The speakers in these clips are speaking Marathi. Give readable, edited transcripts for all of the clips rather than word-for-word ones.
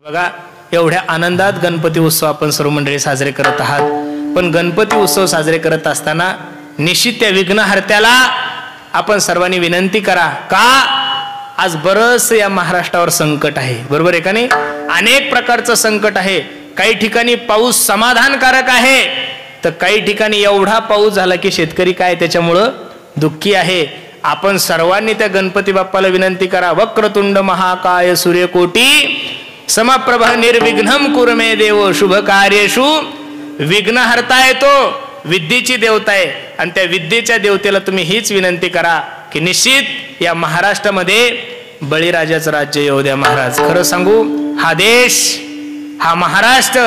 बघा, एवढ्या आनंदात गणपती उत्सव आपण सर्व मंडळी साजरे करत आहात. पण गणपती उत्सव साजरे करत असताना निश्चित त्या विघ्नहर्त्याला आपण सर्वांनी विनंती करा. का? आज बरंच या महाराष्ट्रावर संकट आहे, बरोबर आहे का नाही? अनेक प्रकारचं संकट आहे. काही ठिकाणी पाऊस समाधानकारक आहे, तर काही ठिकाणी एवढा पाऊस झाला की शेतकरी काय त्याच्यामुळं दुःखी आहे. आपण सर्वांनी त्या गणपती बाप्पाला विनंती करा. वक्रतुंड महाकाय सूर्यकोटी समप्रभ निर्विघ्नम कुरु मे देव शुभ कार्येषु. विघ्नहर्ता आहे तो, विद्येची देवता आहे. आणि त्या विद्येच्या देवतेला तुम्ही हीच विनंती करा की निश्चित या महाराष्ट्रामध्ये बळीराजाचं राज्य येऊ द्या महाराज. खरं सांगू, हा देश, हा महाराष्ट्र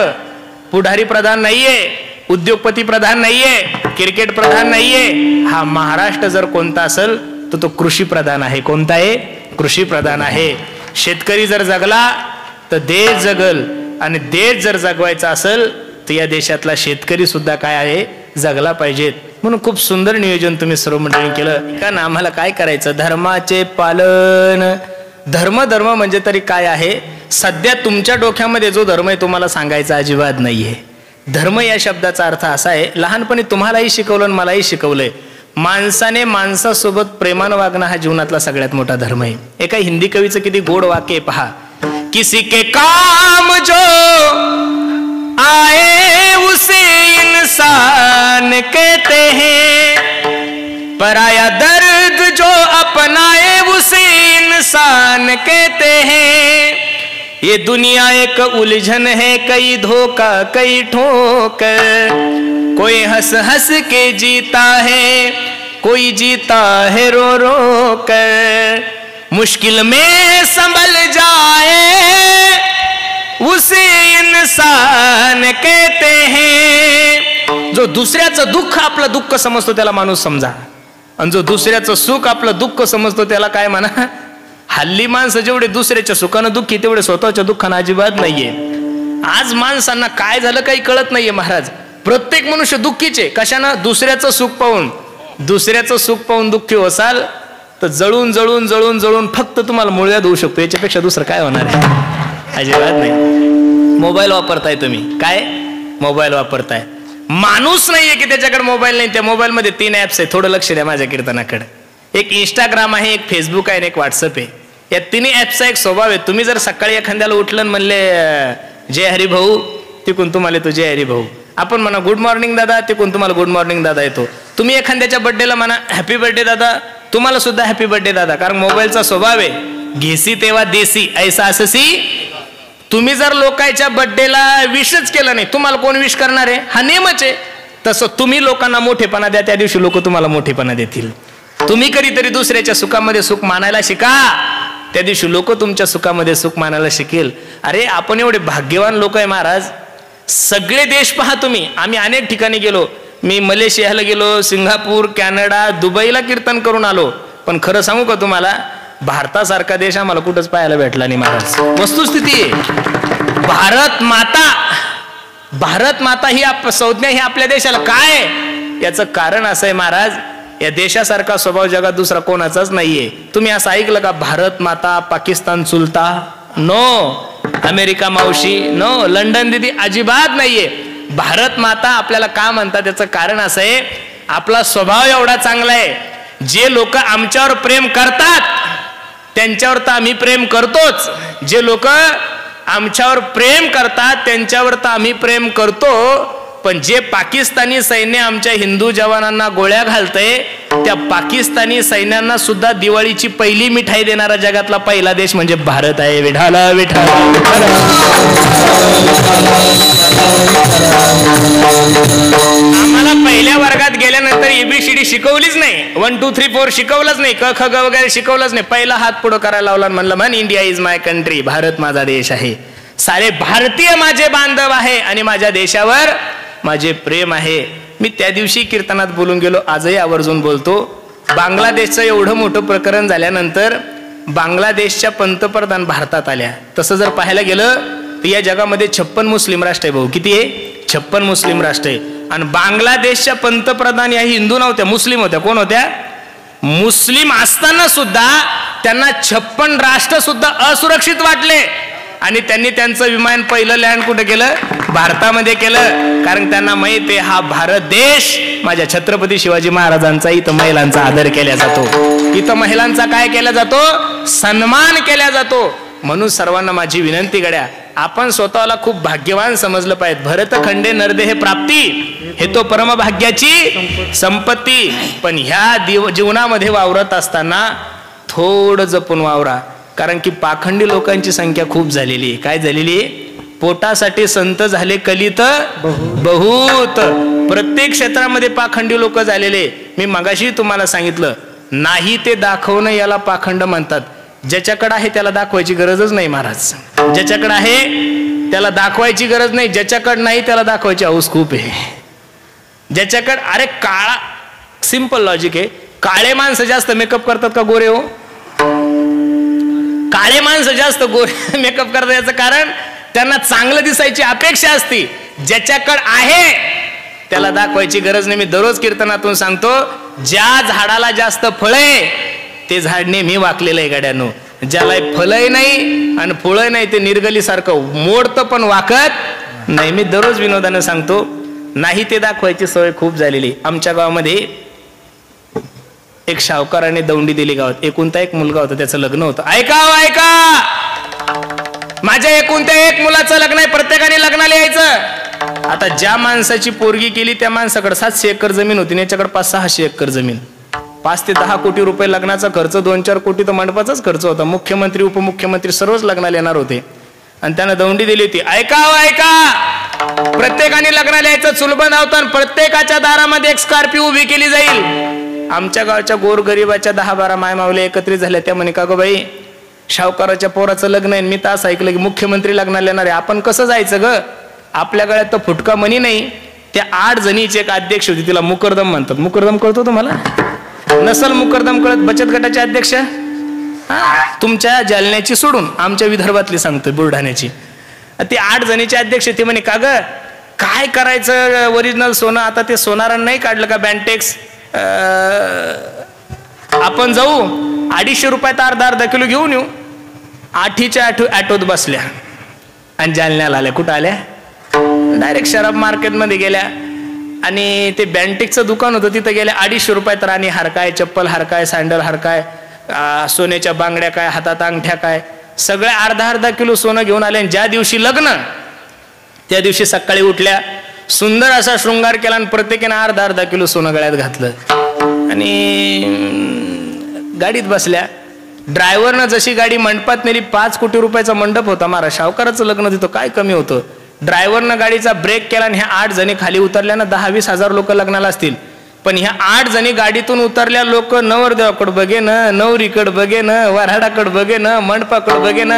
पुढारी प्रधान नाहीये, उद्योगपती प्रधान नाहीये, क्रिकेट प्रधान नाहीये. हा महाराष्ट्र जर कोणता असेल तर तो कृषी प्रधान आहे. कोणता आहे? कृषी प्रधान आहे. शेतकरी जर जगला तर देश जगल, आणि देश जर जगवायचा असेल तर या देशातला शेतकरी सुद्धा काय आहे, जगला पाहिजेत. म्हणून खूप सुंदर नियोजन तुम्ही सर्व मंडळी केलं. कारण आम्हाला काय करायचं, धर्माचे पालन. धर्म धर्म म्हणजे तरी काय आहे? सध्या तुमच्या डोक्यामध्ये जो धर्म आहे तुम्हाला सांगायचा अजिबात नाहीये. धर्म या शब्दाचा अर्थ असा आहे, लहानपणी तुम्हालाही शिकवलं आणि मलाही शिकवलंय, माणसाने माणसासोबत प्रेमानं वागणं हा जीवनातला सगळ्यात मोठा धर्म आहे. एका हिंदी कवीचं किती गोड वाक्य पहा. किसी के काम जो आए उसे इंसान कहते हैं, पराया दर्द जो अपनाए उसे इंसान कहते हैं. ये दुनिया एक उलझन है, कई धोखा कई ठोकर, कोई हंस हंस के जीता है, कोई जीता है रो रो कर. मुश्किल में संभल जाए उसे इंसान कहते हैं. जो दुसऱ्याचं दुःख आपलं दुःख समजतो त्याला माणूस समजा, आणि जो दुसऱ्याचं सुख आपलं दुःख समजतो त्याला काय म्हणा. हल्ली माणसं जेवढे दुसऱ्याच्या सुखानं दुःखी तेवढे स्वतःच्या दुःखानं अजिबात नाहीये. आज माणसांना काय झालं काही कळत नाहीये महाराज. प्रत्येक मनुष्य दुःखीचे. कशानं? दुसऱ्याचं सुख पाहून. दुसऱ्याचं सुख पाहून दुःखी होसाल तर जळून जळून जळून जळून फक्त तुम्हाला मुळव्याध होऊ शकतो. याच्यापेक्षा दुसरं काय होणार आहे? अजिबात नाही. मोबाईल वापरताय तुम्ही, काय मोबाईल वापरताय. माणूस नाहीये की त्याच्याकडे मोबाईल नाही. त्या मोबाईल मध्ये 3 ऍप्स आहे. थोडं लक्ष द्या माझ्या कीर्तनाकडे. एक इंस्टाग्राम आहे, एक फेसबुक आहे आणि एक व्हॉट्सअप आहे. या 3 ऍप्सचा एक स्वभाव आहे. तुम्ही जर सकाळी एखाद्याला उठलं म्हणले जय हरी भाऊ, तिकून तुम्हाला येतो जय हरी भाऊ. आपण म्हणा गुड मॉर्निंग दादा, तिकून तुम्हाला गुड मॉर्निंग दादा येतो. तुम्ही एखाद्याच्या बर्थडेला म्हणा हॅपी बर्थडे दादा, तुम्हाला सुद्धा हॅपी बर्थडे दादा. कारण मोबाईलचा स्वभाव आहे घेसी तेव्हा देसी ऐसा अससी. तुम्ही जर लोकांच्या बर्थडेला विशच केलं नाही, तुम्हाला कोण विश करणार आहे? हा नियमच आहे. तसं तुम्ही लोकांना मोठेपणा द्या, त्या दिवशी लोक तुम्हाला मोठेपणा देतील. तुम्ही कधीतरी दुसऱ्याच्या सुखामध्ये सुख मानायला शिका, त्या दिवशी लोक तुमच्या सुखामध्ये सुख मानायला शिकेल. अरे आपण एवढे भाग्यवान लोक आहे महाराज. सगळे देश पहा तुम्ही. आम्ही अनेक ठिकाणी गेलो. मी मलेशियाला गेलो, सिंगापूर, कॅनडा, दुबईला कीर्तन करून आलो. पण खरं सांगू का तुम्हाला, भारतासारखा देश आम्हाला कुठंच पाहायला भेटला नाही महाराज. वस्तुस्थिती आहे. भारत माता ही संज्ञा ही आपल्या देशाला काय? याचं कारण असं आहे महाराज, या देशासारखा स्वभाव जगात दुसरा कोणाचाच नाहीये. तुम्ही असं ऐकलं का भारत माता, पाकिस्तान चुलता? नो. अमेरिका मावशी? नो. लंडन दिदी? अजिबात नाहीये. भारत माता आपल्याला का म्हणतात त्याचं कारण असं आहे, आपला स्वभाव एवढा चांगला आहे. जे लोक आमच्यावर प्रेम करतात त्यांच्यावर तर आम्ही प्रेम करतोच. जे लोक आमच्यावर प्रेम करतात त्यांच्यावर तर आम्ही प्रेम करतो. पण जे पाकिस्तानी सैन्य आमच्या हिंदू जवानांना गोळ्या घालतंय, त्या पाकिस्तानी सैन्यांना सुद्धा दिवाळीची पहिली मिठाई देणारा जगातला पहिला देश म्हणजे भारत आहे. विठाला विठाला. आम्हाला पहिल्या वर्गात गेल्यानंतर एबीसीडी शिकवलीच नाही. 1 2 3 4 शिकवलंच नाही. क ख ग वगैरे शिकवलंच नाही. पहिला हात पुढं करायला लावला, म्हणलं म्हण India is my country. Bharat माझा देश आहे. सारे भारतीय माझे बांधव आहे आणि माझ्या देशावर माझे प्रेम आहे. मी त्या दिवशी कीर्तनात बोलून गेलो, आजही आवर्जून बोलतो. बांगलादेशचं एवढं मोठं प्रकरण झाल्यानंतर बांगलादेशच्या पंतप्रधान भारतात आल्या. तसं जर पाहायला गेलं तर या जगामध्ये 56 मुस्लिम राष्ट्र आहे भाऊ. किती आहे? 56 मुस्लिम राष्ट्र आहे. आणि बांगलादेशच्या पंतप्रधान या हिंदू नव्हत्या, मुस्लिम होत्या. कोण होत्या? मुस्लिम असताना सुद्धा त्यांना 56 राष्ट्र सुद्धा असुरक्षित वाटले. आणि त्यांनी त्यांचं विमान पहिलं लँड कुठे केलं? भारतामध्ये केलं. कारण त्यांना माहित आहे हा भारत देश माझ्या छत्रपती शिवाजी महाराजांचा, इथं महिलांचा आदर केला जातो, इथं महिलांचा काय केला जातो? सन्मान केला जातो. म्हणून सर्वांना माझी विनंती गड्या, आपण स्वतःला खूप भाग्यवान समजलं पाहिजे. भरतखंडे नरदेह प्राप्ती हे तो परमभाग्याची संपत्ती. पण ह्या जीवनामध्ये वावरत असताना थोडं जपून वावरा. कारण की पाखंडी लोकांची संख्या खूप झालेली आहे. काय झालेली आहे? पोटासाठी संत झाले कलित बहुत. प्रत्येक क्षेत्रामध्ये पाखंडी लोक झालेले. मी मगाशी तुम्हाला सांगितलं, नाही ते दाखवणं याला पाखंड म्हणतात. ज्याच्याकडे आहे त्याला दाखवायची गरजच नाही महाराज. ज्याच्याकडे आहे त्याला दाखवायची गरज नाही, ज्याच्याकडे नाही त्याला दाखवायची हौस खूप आहे. ज्याच्याकडे, अरे काळा, सिंपल लॉजिक आहे, काळे माणसं जास्त मेकअप करतात का गोरे? हो, काळे माणसं जास्त गोरे मेकअप करतात. याचं कारण त्यांना चांगलं दिसायची अपेक्षा असते. ज्याच्याकडे आहे त्याला दाखवायची गरज नाही. मी दररोज कीर्तनातून सांगतो, ज्या झाडाला जास्त फळे ते झाड नेहमी वाकलेलं आहे गाड्यानो. ज्याला फळही नाही आणि फुळही नाही ते निर्गलीसारखं मोडतं पण वाकत नाही. मी दररोज विनोदानं सांगतो, नाही ते दाखवायची सवय खूप झालेली. आमच्या गावामध्ये एक सावकाराने दौंडी दिली गावात. एकुलता एक मुलगा होता, त्याचं लग्न होतं. ऐका ऐका, माझ्या एकुलत्या एक मुलाचं लग्न आहे, प्रत्येकाने लग्नाला यायचं. आता ज्या माणसाची पोरगी केली त्या माणसाकडे 700 एकर जमीन होती, याच्याकडे 500-600 एकर जमीन. 5 ते 10 कोटी रुपये लग्नाचा खर्च, 2-4 कोटी तर मंडपाचाच खर्च होता. मुख्यमंत्री उपमुख्यमंत्री सर्वच लग्नाला येणार होते आणि त्यानं दौंडी दिली होती. ऐका ऐका, प्रत्येकाने लग्नाला यायचं, चुलबंद होतं. प्रत्येकाच्या दारामध्ये एक स्कॉर्पिओ उभी केली जाईल. आमच्या गावच्या गोरगरिबाच्या 10-12 मायमावल्या एकत्रित झाल्या. त्या म्हणे, का गो बाई, शावकाराच्या पोराचं लग्न आहे, मी तर असं ऐकलं की मुख्यमंत्री लग्नाला येणार आहे, आपण कसं जायचं ग? आपल्या गळ्यात तर फुटका मनी नाही. त्या 8 जणीची एक अध्यक्ष होती, तिला मुकरदम म्हणतात. मुकरदम कळतो तुम्हाला? नसल मुकरदम कळत? बचत गटाचे अध्यक्ष. तुमच्या जालन्याची सोडून आमच्या विदर्भातली सांगतोय, बुलढाण्याची. ती 8 जणीचे अध्यक्ष. ते म्हणे, का ग काय करायचं ओरिजिनल सोनं? आता ते सोनारानं नाही काढलं का बँटेक्स? आपण जाऊ 250 रुपयात अर्धा किलो घेऊन येऊ. 8च्या ॲटोत बसल्या आणि जालन्याला आल्या. कुठं आल्या? डायरेक्ट शराब मार्केटमध्ये गेल्या आणि ते बँटेकचं दुकान होतं, तिथं गेल्या. 250 रुपयात राणी हार काय, चप्पल हार काय, सँडल हार काय, सोन्याच्या बांगड्या काय, हातात अंगठ्या काय, सगळे अर्धा किलो सोनं घेऊन आले. ज्या दिवशी लग्न त्या दिवशी सकाळी उठल्या, सुंदर असा शृंगार केला आणि प्रत्येकाने अर्धा किलो सोनं गळ्यात घातलं आणि गाडीत बसल्या. ड्रायव्हरनं जशी गाडी मंडपात नेली, 5 कोटी रुपयाचा मंडप होता महाराज, शावकाराचं लग्न तिथं, काय कमी होतं? ड्रायव्हरनं गाडीचा ब्रेक केला आणि ह्या 8 जणी खाली उतरल्या ना. 10-20 हजार लोक लग्नाला असतील, पण ह्या 8 जणी गाडीतून उतरल्या. लोक नवरदेवाकडे बघे न, नवरीकडे बघे न, वऱ्हाडाकडे बघे न, मंडपाकडे बघे न.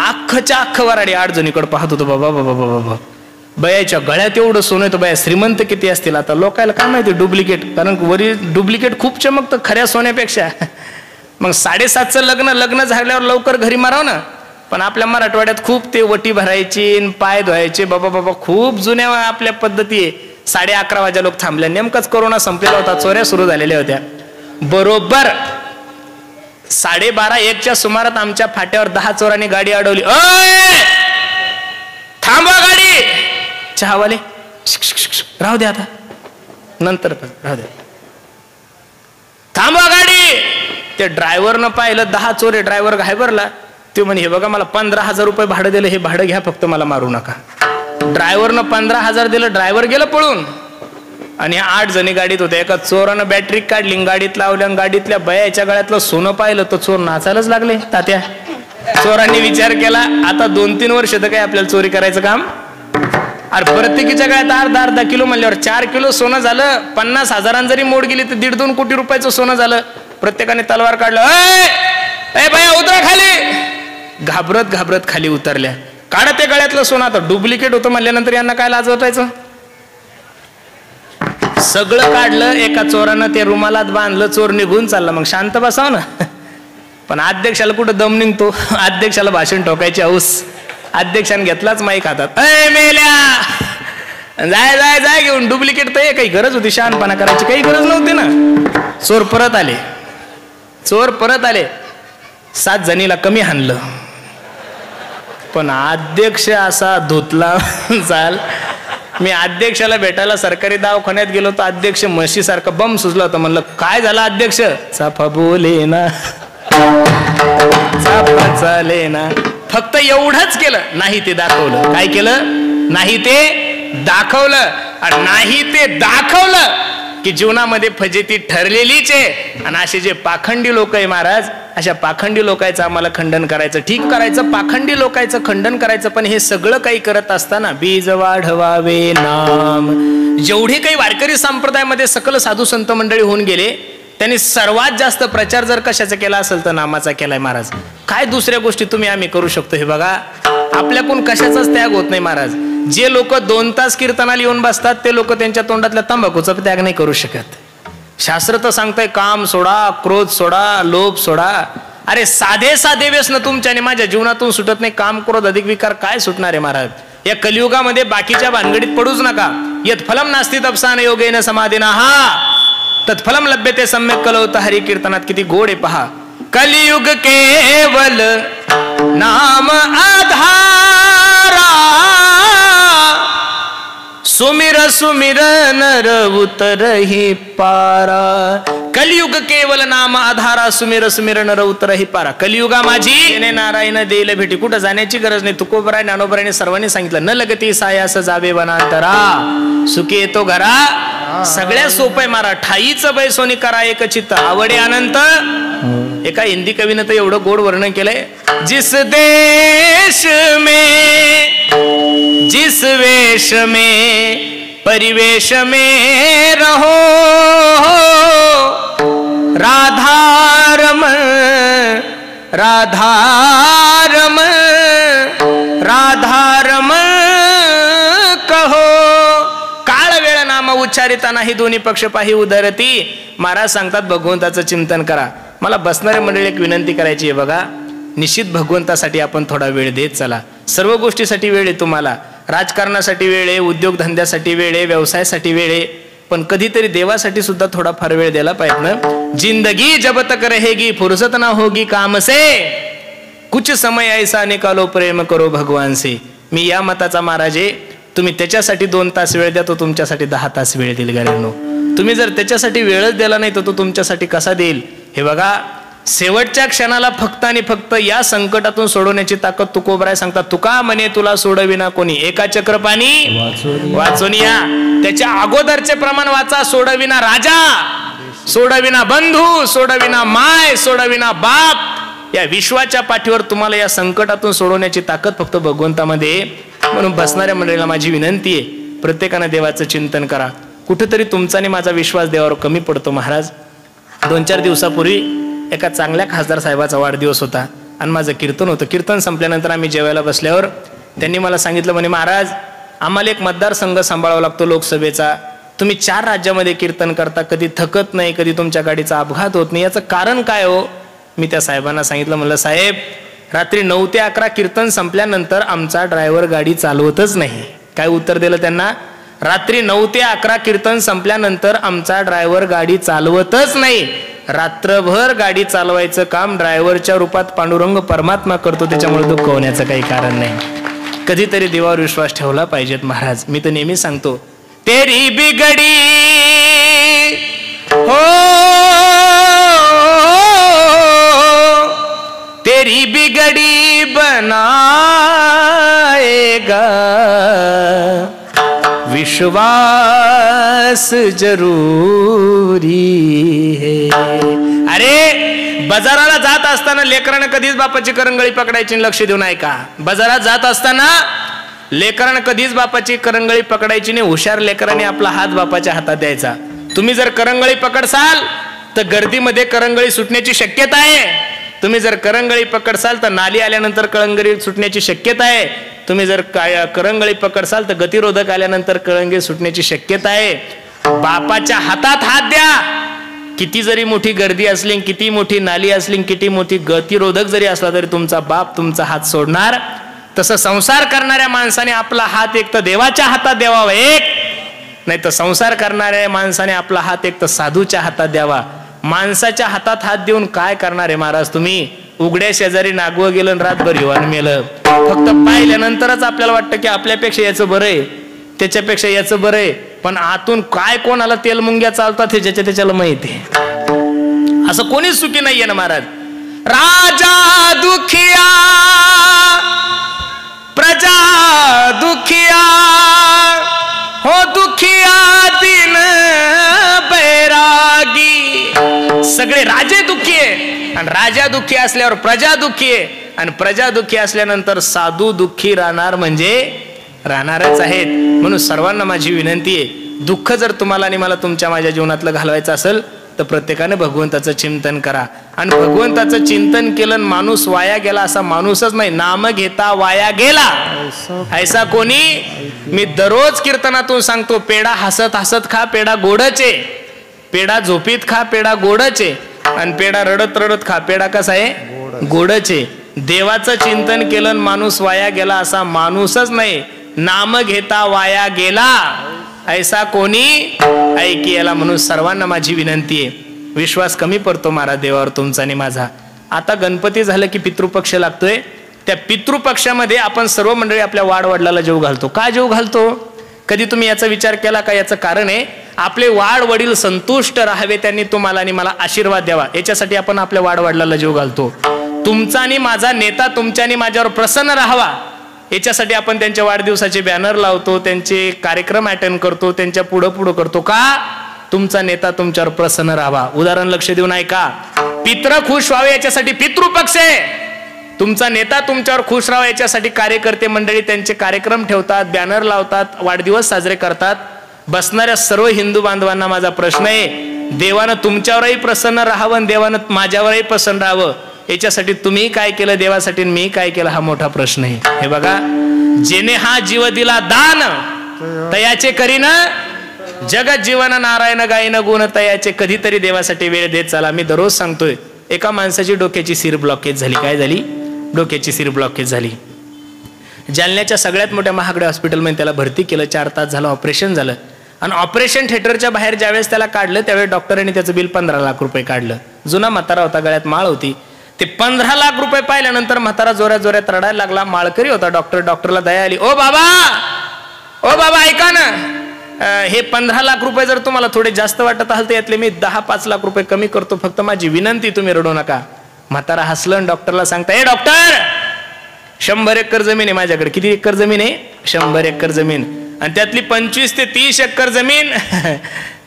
अख्खच्या अख्ख वराडी 8 जणीकडे पाहत होतो. बाबा बाबा बाबा, बयाच्या गळ्यात एवढं सोनं येतं. बया श्रीमंत किती असतील? आता लोकायला काय माहिती डुप्लिकेट, कारण वरी डुप्लिकेट खूप चमकतं खऱ्या सोन्यापेक्षा. मग 7.5चं लग्न झाल्यावर लवकर घरी माराव ना. पण आपल्या मराठवाड्यात खूप ते वटी भरायची, पाय धुवायचे. बाबा बाबा, खूप जुन्या आपल्या पद्धती आहे. 11:30 वाजे लोक थांबल्या. नेमकाच कोरोना संपलेला होता, चोऱ्या सुरू झालेल्या होत्या. बरोबर 12:30-1च्या सुमारात आमच्या फाट्यावर 10 चोरांनी गाडी अडवली. थांबवा गाडी. चहावाले, राहू द्या आता, नंतर राहू द्या, थांबवा गाडी. ते ड्रायव्हरनं पाहिलं 10 चोरे. ड्रायव्हर घाबरला. ते म्हणे, हे बघा मला 15,000 रुपये भाडं दिलं, हे भाडं घ्या फक्त, मला मारू नका. ड्रायव्हरनं 15,000 दिलं. ड्रायव्हर गेलं पळून आणि 8 जणी गाडीत होत्या. एका चोरानं बॅटरी काढली, गाडीत लावल्या, गाडीतल्या बयाच्या गळ्यातलं सोनं पाहिलं तर चोर नाचायलाच लागले. तात्या, चोरांनी विचार केला, आता 2-3 वर्ष तर काय आपल्याला चोरी करायचं काम? अरे प्रत्येकीच्या गळ्यात अर्धा किलो म्हणल्यावर 4 किलो सोनं झालं. 50,000 जरी मोड गेली तर 1.5-2 कोटी रुपयाचं सोनं झालं. प्रत्येकाने तलवार काढलं. ए बया, उतरा खाली. घाबरत खाली उतरल्या. काढा ते गळ्यातलं सोनं. आता डुप्लिकेट होतं म्हणल्यानंतर यांना काय लाज वाटायचं? सगळं काढलं. एका चोरानं ते रुमालात बांधलं. चोर निघून चालला. मग शांत बसाव ना. पण अध्यक्षाला कुठं दम निघतो? अध्यक्षाला भाषण ठोकायची हौस. अध्यक्षाने घेतलाच माईक हातात. मेल्या, जाय जाय जाय घेऊन. डुप्लिकेट तर काही गरज होती शहाणपणा करायची? काही गरज नव्हती ना. चोर परत आले. 7 जणीला कमी हाणलं. पण अध्यक्ष असा धुतला चाल. मी अध्यक्षाला भेटायला सरकारी दवाखान्यात गेलो तर अध्यक्ष म्हशीसारखा बम सुजला होता. म्हणलं काय झालं अध्यक्ष? चाफा बोले ना चाफा चाले ना. फक्त एवढंच केलं, नाही ते दाखवलं. काय केलं? नाही ते दाखवलं. आणि नाही ते दाखवलं की जीवनामध्ये फजिती ठरलेलीच आहे. आणि असे जे पाखंडी लोक आहे महाराज, अशा पाखंडी लोकांचं आम्हाला खंडन करायचं, ठीक करायचं, पाखंडी लोकांचं खंडन करायचं. पण हे सगळं काही करत असताना बीज वाढवावे नाम. जेवढे काही वारकरी संप्रदायामध्ये सकल साधू संत मंडळी होऊन गेले, त्यांनी सर्वात जास्त प्रचार जर कशाचा केला असेल तर नामाचा केलाय महाराज. काय दुसऱ्या गोष्टी तुम्ही आम्ही करू शकतो? हे बघा, आपल्याकडून कशाचाच त्याग होत नाही महाराज. जे लोक 2 तास कीर्तनाला येऊन बसतात ते लोक त्यांच्या तोंडातल्या तंबाखूचा त्याग नाही करू शकत. शास्त्र तर सांगतंय काम सोडा, क्रोध सोडा, लोभ सोडा. अरे साधे साधे व्यसन तुमच्या आणि माझ्या जीवनातून सुटत नाही. काम, क्रोध, अधिक विकार काय सुटणार आहे महाराज? या कलियुगामध्ये बाकीच्या भानगडीत पडूच नका. यत फलम नास्ति तपसान योगेन समाधीना हा तत्फलम लभ्यते सम्यक कलौत. हरी कीर्तनात किती गोड आहे पहा. कलियुग केवल नाम आधारा, सुमिर सुमिर नर उतरहि पारा. कलियुग केवल नाम आधारा, सुमिर सुमिर नर उतरहि पारा. कलियुगा माझी नारायण देईल भेटी. कुठं जाण्याची गरज नाही. तुकोबराय ज्ञानोबरायने सर्वांनी सांगितलं, न लगती सायास जावे वनांतरा, सुखी येतो घरा. सगळ्या सोपय मारा. ठाईचं बैसोनी करा एक चित्त, आवडे अनंत. एका हिंदी कवीनं तर एवढं गोड वर्णन केलंय. जिस देश में जिस वेश में परिवेश में रहो, राधारमण राधारमण राधारमण कहो. काळ वेळ नाम उच्चारिता नाही, दोन्ही पक्ष पाही उदरती. महाराज सांगतात भगवंताचं चिंतन करा. मला बसणाऱ्या मंडळी एक विनंती करायची आहे बघा. निश्चित भगवंतासाठी आपण थोडा वेळ देत चला. सर्व गोष्टीसाठी वेळ आहे तुम्हाला. राजकारणासाठी वेळ आहे, उद्योगधंद्यासाठी वेळ आहे, व्यवसायासाठी वेळ आहे, पण कधीतरी देवासाठी सुद्धा थोडाफार वेळ द्यायला पाहिजे ना. जिंदगी जब तक रहेगी फुर्सत ना होगी काम से, कुछ समय ऐसा निकालो प्रेम करो भगवान से. मी या मताचा महाराज आहे. तुम्ही त्याच्यासाठी 2 तास वेळ द्या, तो तुमच्यासाठी 10 तास वेळ देईल घरांनो. तुम्ही जर त्याच्यासाठी वेळच दिला नाही तर तो तुमच्यासाठी कसा देईल? हे बघा, शेवटच्या क्षणाला फक्त आणि फक्त या संकटातून सोडवण्याची ताकद तुकोबराय सांगतात. तुका म्हणे तुला सोडविना कोणी, एका चक्रपाणी वाचून या. त्याच्या अगोदरचे प्रमाण वाचा. सोडविना राजा, सोडविना बंधू, सोडविना माय, सोडविना बाप. या विश्वाच्या पाठीवर तुम्हाला या संकटातून सोडवण्याची ताकद फक्त भगवंतामध्ये. म्हणून बसणाऱ्या मंडळीला माझी विनंती आहे, प्रत्येकानं देवाचं चिंतन करा. कुठेतरी तुमचा आणि माझा विश्वास देवावर कमी पडतो महाराज. 2-4 दिवसापूर्वी एका चांगल्या खासदार साहेबाचा वाढदिवस होता आणि माझं कीर्तन होतं. कीर्तन संपल्यानंतर आम्ही जेवायला बसल्यावर त्यांनी मला सांगितलं, म्हणे महाराज आम्हाला एक मतदारसंघ सांभाळावा लागतो लोकसभेचा. तुम्ही 4 राज्यामध्ये कीर्तन करता, कधी थकत नाही, कधी तुमच्या गाडीचा अपघात होत नाही, याचं कारण काय हो? मी त्या साहेबांना सांगितलं, म्हणलं साहेब रात्री 9 ते 11 कीर्तन संपल्यानंतर आमचा ड्रायव्हर गाडी चालवतच नाही. काय उत्तर दिलं त्यांना? रात्री 9 ते 11 कीर्तन संपल्यानंतर आमचा ड्रायव्हर गाडी चालवतच नाही. रात्रभर गाडी चालवायचं काम ड्रायव्हरच्या रूपात पांडुरंग परमात्मा करतो, त्याच्यामुळे दुःख होण्याचं काही कारण नाही. कधीतरी देवावर विश्वास ठेवला पाहिजेत महाराज. मी तर नेहमी सांगतो, तेरी बिगडी हो तेरी बिगड़ी बनाएगा विश्वास जरूरी है. अरे बाजाराला जात असताना लेकरानं कधीच बापाची करंगळी पकडायची लक्ष देऊ नये का? बाजारात जात असताना लेकरानं कधीच बापाची करंगळी पकडायची नाही. हुशार लेकराने आपला हात बापाच्या हातात द्यायचा. तुम्ही जर करंगळी पकडसाल तर गर्दीमध्ये करंगळी सुटण्याची शक्यता आहे. तुम्ही जर करंगळी पकडसाल तर नाली आल्यानंतर करंगळी सुटण्याची शक्यता आहे. तुम्ही जर करंगळी पकडसाल तर गतिरोधक आल्यानंतर करंगळी सुटण्याची शक्यता आहे. बापाच्या हातात हात द्या. किती जरी मोठी गर्दी असली, किती मोठी नाली असली, किती मोठी गतिरोधक जरी असला तरी तुमचा बाप तुमचा हात सोडणार. तसं संसार करणाऱ्या माणसाने आपला हात एक तर देवाच्या हातात द्यावा, एक नाही तर संसार करणाऱ्या माणसाने आपला हात एक तर साधूच्या हातात द्यावा. माणसाच्या हातात हात देऊन काय करणार आहे महाराज तुम्ही? उघड्या शेजारी नागवं गेलं रातभर येऊन मेलं. फक्त पाहिल्यानंतरच आपल्याला वाटतं की आपल्यापेक्षा याचं बरं आहे, त्याच्यापेक्षा याचं बरं आहे. पण आतून काय कोणाला तेल मुंग्या चालतात हे ज्याच्या त्याच्याला माहिती आहे. असं कोणीच सुखी नाहीये ना महाराज. राजा दुखिया प्रजा दुखिया हो दुखिया दिन बैरागी. सगळे राजे दुःखी आहे आणि राजा दुःखी असल्यावर प्रजा दुःखी आहे आणि प्रजा दुःखी असल्यानंतर साधू दुःखी राहणार म्हणजे राहणारच आहेत. म्हणून सर्वांना माझी विनंती आहे, दुःख जर तुम्हाला आणि मला तुमच्या माझ्या जीवनातलं घालवायचं असेल तर प्रत्येकाने भगवंताचं चिंतन करा. आणि भगवंताचं चिंतन केलं माणूस वाया गेला असा माणूसच नाही, नाम घेता वाया गेला ऐसा कोणी. मी दररोज कीर्तनातून सांगतो, पेढा हसत हसत खा पेढा गोडचे, पेढा झोपीत खा पेढा गोडचे आणि पेढा रडत रडत खा पेढा कसा आहे गोडचे. देवाचं चिंतन केलं माणूस वाया गेला असा माणूसच नाही, नाम घेता वाया गेला ऐसा कोणी ऐकी याला. म्हणून सर्वांना माझी विनंती आहे, विश्वास कमी पडतो महाराज देवावर तुमचा आणि माझा. आता गणपती झालं की पितृपक्ष लागतोय. त्या पितृपक्षामध्ये आपण सर्व मंडळी आपल्या वाडवडिलाला जेव घालतो. का जेव घालतो? कधी तुम्ही याचा विचार केला का? याचं कारण आहे आपले वाड वडील संतुष्ट राहावे, त्यांनी तुम्हाला आणि मला आशीर्वाद द्यावा, याच्यासाठी आपण आपल्या वाडवडिलाला जेव घालतो. तुमचा आणि माझा नेता तुमच्या आणि माझ्यावर प्रसन्न राहावा याच्यासाठी आपण त्यांच्या वाढदिवसाचे बॅनर लावतो, त्यांचे कार्यक्रम अटेंड करतो, त्यांच्या पुढं पुढं करतो. का? तुमचा नेता तुमच्यावर प्रसन्न राहावा. उदाहरण लक्ष देऊन ऐका. पित्र खुश व्हावे याच्यासाठी पितृपक्ष आहे. तुमचा नेता तुमच्यावर खुश राहावा याच्यासाठी कार्यकर्ते मंडळी त्यांचे कार्यक्रम ठेवतात, बॅनर लावतात, वाढदिवस साजरे करतात. बसणाऱ्या सर्व हिंदू बांधवांना माझा प्रश्न आहे, देवानं तुमच्यावरही प्रसन्न राहावं, देवानं माझ्यावरही प्रसन्न राहावं याच्यासाठी तुम्ही काय केलं देवासाठी, मी काय केलं हा मोठा प्रश्न आहे. हे बघा, जेने हा जीव दिला दान तयाचे करीन जगत जीवन नारायण गायन गुण तयाचे. कधीतरी देवासाठी वेळ देत चला. मी दररोज सांगतोय, एका माणसाची डोक्याची सीर ब्लॉकेज झाली. काय झाली? डोक्याची सीर ब्लॉकेज झाली. जालन्याच्या सगळ्यात मोठ्या महागड्या हॉस्पिटलमध्ये त्याला भरती केलं. 4 तास झालं, ऑपरेशन झालं आणि ऑपरेशन थिएटरच्या बाहेर ज्यावेळेस त्याला काढलं त्यावेळेस डॉक्टरांनी त्याचं बिल 15 लाख रुपये काढलं. जुना म्हातारा होता, गळ्यात माळ होती. ते 15 लाख रुपये पाहिल्यानंतर म्हातारा जोऱ्यात जोऱ्यात रडायला लागला. माळकरी होता डॉक्टरला दया आली. ओ बाबा ऐका ना, हे 15 लाख रुपये जर तुम्हाला थोडे जास्त वाटत असेल तर यातले मी 10-5 लाख रुपये कमी करतो, फक्त माझी विनंती तुम्ही रडू नका. म्हातारा हसलं. डॉक्टरला सांगता, ए डॉक्टर 100 एकर जमीन आहे माझ्याकडे. किती एकर जमीन आहे? 100 एकर जमीन. आणि त्यातली 25 ते 30 एकर जमीन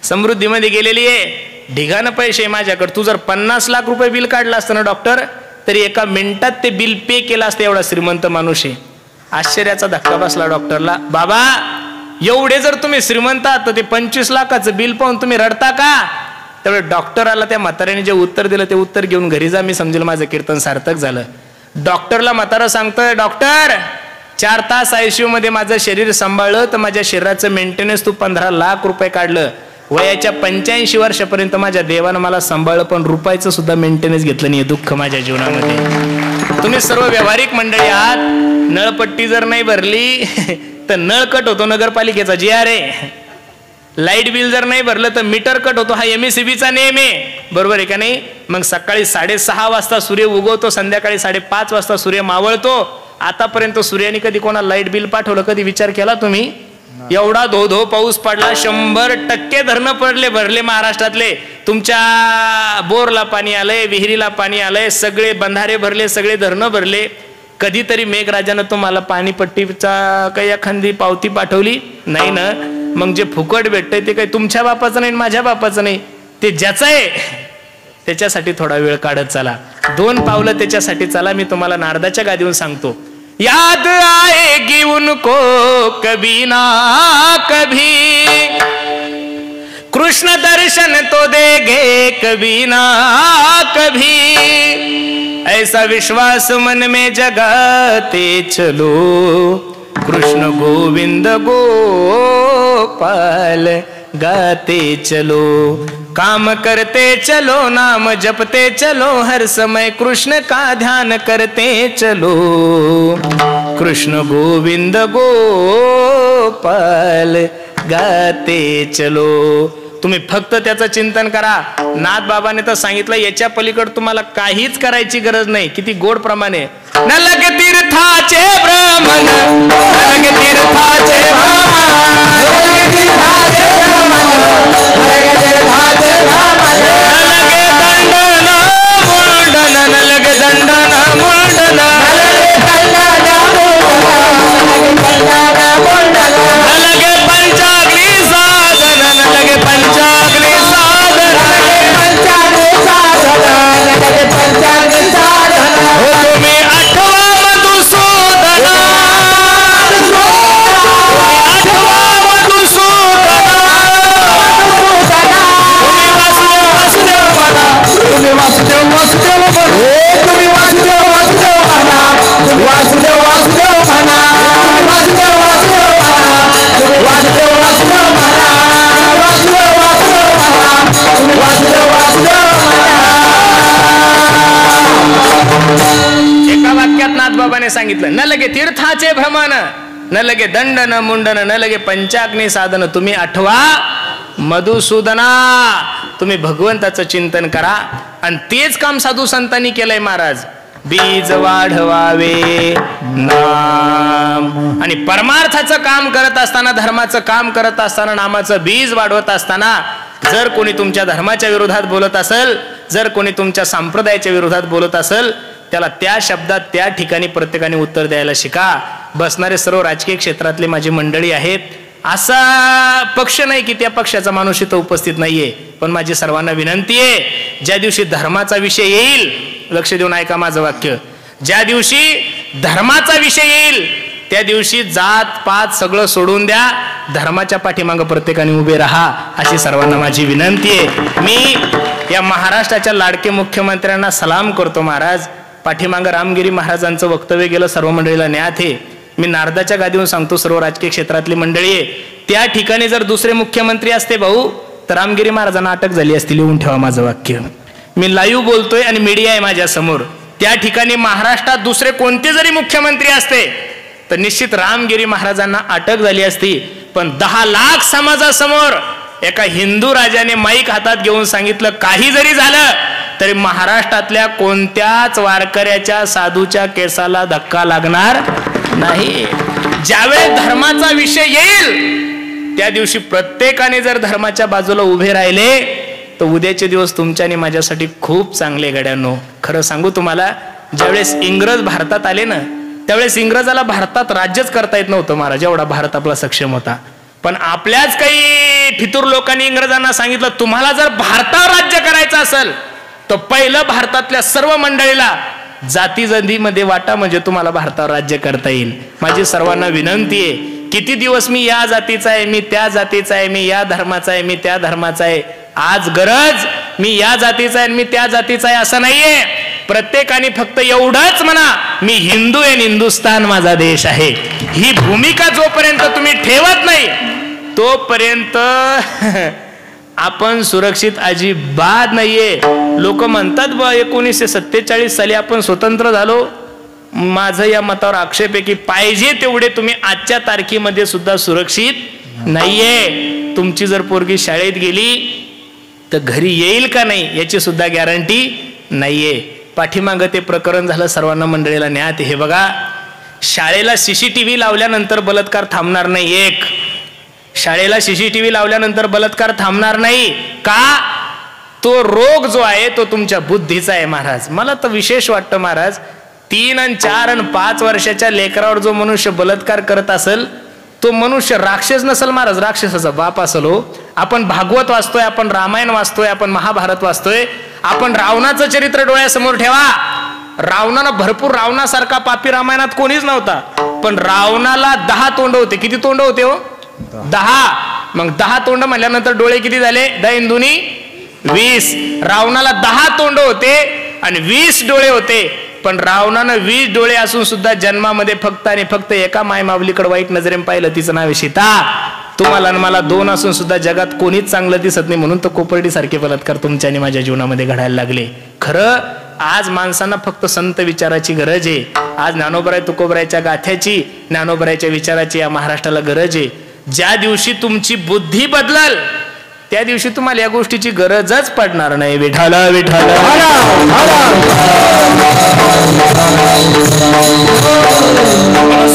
समृद्धीमध्ये गेलेली आहे. ढिगानं पैसे आहे माझ्याकडे. तू जर 50 लाख रुपये बिल काढलं असतं ना डॉक्टर, तरी एका मिनिटात ते बिल पे केलं असतं. एवढा श्रीमंत माणूस आहे. आश्चर्याचा धक्का बसला डॉक्टरला. बाबा एवढे जर तुम्ही श्रीमंत आहात तर ते 25 लाखाचं बिल पाहून तुम्ही रडता का? त्यावेळी डॉक्टराला त्या म्हाताऱ्याने जे उत्तर दिलं ते उत्तर घेऊन घरी जा, मी समजेल माझं कीर्तन सार्थक झालं. डॉक्टरला म्हातारा सांगतोय, डॉक्टर 4 तास ICU मध्ये माझं शरीर सांभाळलं तर माझ्या शरीराचं मेंटेनन्स तू 15 लाख रुपये काढलं. वयाच्या 85 वर्षापर्यंत माझ्या देवानं मला सांभाळलं, पण रुपयाचं सुद्धा मेंटेनन्स घेतलं नाही. दुःख माझ्या जीवनामध्ये. तुम्ही सर्व व्यावहारिक मंडळी आहात. नळपट्टी जर नाही भरली तर नळ कट होतो नगरपालिकेचा GR आहे. लाईट बिल जर नाही भरलं तर मीटर कट होतो, हा MECBचा नियम आहे. बरोबर आहे का नाही? मग सकाळी 6:30 वाजता सूर्य उगवतो, संध्याकाळी 5:30 वाजता सूर्य मावळतो. आतापर्यंत सूर्याने कधी कोणाला लाईट बिल पाठवलं? कधी विचार केला तुम्ही? एवढा धो पाऊस पडला, 100% धरणं भरले महाराष्ट्रातले. तुमच्या बोरला पाणी आलंय, विहिरीला पाणी आलंय, सगळे बंधारे भरले, सगळे धरणं भरले. कधीतरी मेघराजानं तुम्हाला पाणीपट्टीचा काही एखादी पावती पाठवली नाही ना? मग जे फुकट भेटतंय ते काही तुमच्या बापाचं नाही, माझ्या बापाचं नाही, ते ज्याचं आहे त्याच्यासाठी थोडा वेळ काढत चला. 2 पावलं त्याच्यासाठी चला. मी तुम्हाला नारदाच्या गादीवरून सांगतो, याद आएगी उनको कभी ना कभी, कृष्ण दर्शन तो देंगे कभी ना कभी, ऐसा विश्वास मन में जगाते चलो, कृष्ण गोविंद गोपाल गाते चलो, काम करते चलो, नाम जपते चलो, हर समय कृष्ण का ध्यान करते चलो, कृष्ण गोविंद गोपाल गाते चलो. तुम्ही फक्त त्याचं चिंतन करा. नाथबाबाने तर सांगितलं याच्या पलीकडे तुम्हाला काहीच करायची गरज नाही. किती गोड प्रमाणे. न लगे तीर्थाचे भ्रमण, न लगे तीर्थाचे नाथबाबाने सांगितलं. न लगे तीर्थाचे भ्रमण, न लगे दंडन मुंडन, न लगे पंचाग्नी साधन. तुम्ही आठवा मधुसूदना, तुम्ही भगवंताचं चिंतन करा. आणि तेच काम साधू संतांनी केलंय महाराज. बीज वाढवावे नाम. आणि परमार्थाचं काम करत असताना, धर्माचं काम करत असताना, नामाचं बीज वाढवत असताना जर कोणी तुमच्या धर्माच्या विरोधात बोलत असेल, जर कोणी तुमच्या संप्रदायाच्या विरोधात बोलत असेल, त्याला त्या शब्दात त्या ठिकाणी प्रत्येकाने उत्तर द्यायला शिका. बसणारे सर्व राजकीय क्षेत्रातले माझी मंडळी आहेत. असा पक्ष नाही की त्या पक्षाचा माणूस इथं उपस्थित नाहीये. पण माझी सर्वांना विनंती आहे, ज्या दिवशी धर्माचा विषय येईल, लक्ष देऊन ऐका माझं वाक्य, ज्या दिवशी धर्माचा विषय येईल त्या दिवशी जात पात सगळं सोडून द्या, धर्माच्या पाठीमागं प्रत्येकाने उभे राहा, अशी सर्वांना माझी विनंती आहे. मी या महाराष्ट्राच्या लाडके मुख्यमंत्र्यांना सलाम करतो. महाराज, पाठीमागं रामगिरी महाराजांचं वक्तव्य गेलं, सर्व मंडळीला ज्ञात आहे. मी नारदाच्या गादीवरून सांगतो, सर्व राजकीय क्षेत्रातली मंडळी आहे, त्या ठिकाणी जर दुसरे मुख्यमंत्री असते भाऊ, तर रामगिरी महाराजांना अटक झाली असती. लिहून ठेवा माझं वाक्य. मी लाईव्ह बोलतोय आणि मीडिया आहे माझ्या समोर. त्या ठिकाणी महाराष्ट्रात दुसरे कोणते जरी मुख्यमंत्री असते तर निश्चित रामगिरी महाराजांना अटक झाली असती. पण 10 लाख समाजासमोर एका हिंदू राजाने माईक हातात घेऊन सांगितलं, काही जरी झालं तरी महाराष्ट्रातल्या कोणत्याच वारकऱ्याच्या साधूच्या केसाला धक्का लागणार नाही. ज्यावेळेस धर्माचा विषय येईल त्या दिवशी प्रत्येकाने जर धर्माच्या बाजूला उभे राहिले तर उद्याचे दिवस तुमच्या आणि माझ्यासाठी खूप चांगले गड्यांनो. खरं सांगू तुम्हाला, ज्यावेळेस इंग्रज भारतात आले ना, त्यावेळेस इंग्रजाला भारतात राज्यच करता येत नव्हतं महाराज, एवढा भारत आपला सक्षम होता. पण आपल्याच काही फितूर लोकांनी इंग्रजांना सांगितलं, तुम्हाला जर भारतावर राज्य करायचं असेल तर पहिलं भारतातल्या सर्व मंडळीला जाती जंदीमध्ये वाटा, म्हणजे तुम्हाला भारतावर राज्य करता येईल. माझी सर्वांना विनंती आहे, किती दिवस मी या जातीचा आहे, मी त्या जातीचा आहे, मी या धर्माचा आहे, मी त्या धर्माचा आहे. आज गरज मी या जातीचा आहे, मी त्या जातीचा आहे असं नाहीये. प्रत्येकाने फक्त एवढंच म्हणा, मी हिंदू आहे, हिंदुस्थान माझा देश आहे. ही भूमिका जोपर्यंत तुम्ही ठेवत नाही तोपर्यंत आपण सुरक्षित अजिबात नाहीये. लोक म्हणतात 1947 साली आपण स्वतंत्र झालो. माझं या मतावर आक्षेप आहे की पाहिजे तेवढे तुम्ही आजच्या तारखेमध्ये सुद्धा सुरक्षित नाहीये. तुमची जर पोरगी शाळेत गेली तर घरी येईल का नाही याची सुद्धा गॅरंटी नाहीये. पाठीमागं ते प्रकरण झालं, सर्वांना मंडळीला ज्ञात. हे बघा, शाळेला CCTV लावल्यानंतर बलात्कार थांबणार नाही. एक, शाळेला CCTV लावल्यानंतर बलात्कार थांबणार नाही. का? तो रोग जो आहे तो तुमच्या बुद्धीचा आहे महाराज. मला तर विशेष वाटतं महाराज, 3 आणि 4 आणि 5 वर्षाच्या लेकरावर जो मनुष्य बलात्कार करत असेल तो मनुष्य राक्षस नसेल महाराज, राक्षसाचा बाप असेल. हो, आपण भागवत वाचतोय, आपण रामायण वाचतोय, आपण महाभारत वाचतोय, आपण रावणाचं चरित्र डोळ्यासमोर ठेवा. रावणानं भरपूर, रावणासारखा पापी रामायणात कोणीच नव्हता. पण रावणाला 10 तोंड होते. किती तोंड होते हो? 10. मग 10 तोंड म्हणल्यानंतर डोळे किती झाले? 10 दुनी 20. रावणाला 10 तोंड होते आणि 20 डोळे होते. पण रावणानं 20 डोळे असून सुद्धा जन्मामध्ये फक्त आणि फक्त एका मायमावलीकडे वाईट नजरेने पाहिलं, तिचं नाव आहे सीता. तुम्हाला आणि मला 2 असून सुद्धा जगात कोणीच चांगलं दिसत नाही, म्हणून तर कोपर्डी सारखे बलात्कार तुमच्या आणि माझ्या जीवनामध्ये घडायला लागले. खरं आज माणसांना फक्त संत विचाराची गरज आहे. आज ज्ञानोबराय तुकोबरायच्या गाथ्याची, ज्ञानोबरायच्या विचाराची या महाराष्ट्राला गरज आहे. ज्या दिवशी तुमची बुद्धी बदलल त्या दिवशी तुम्हाला या गोष्टीची गरजच पडणार नाही. विठ्ठल विठ्ठल.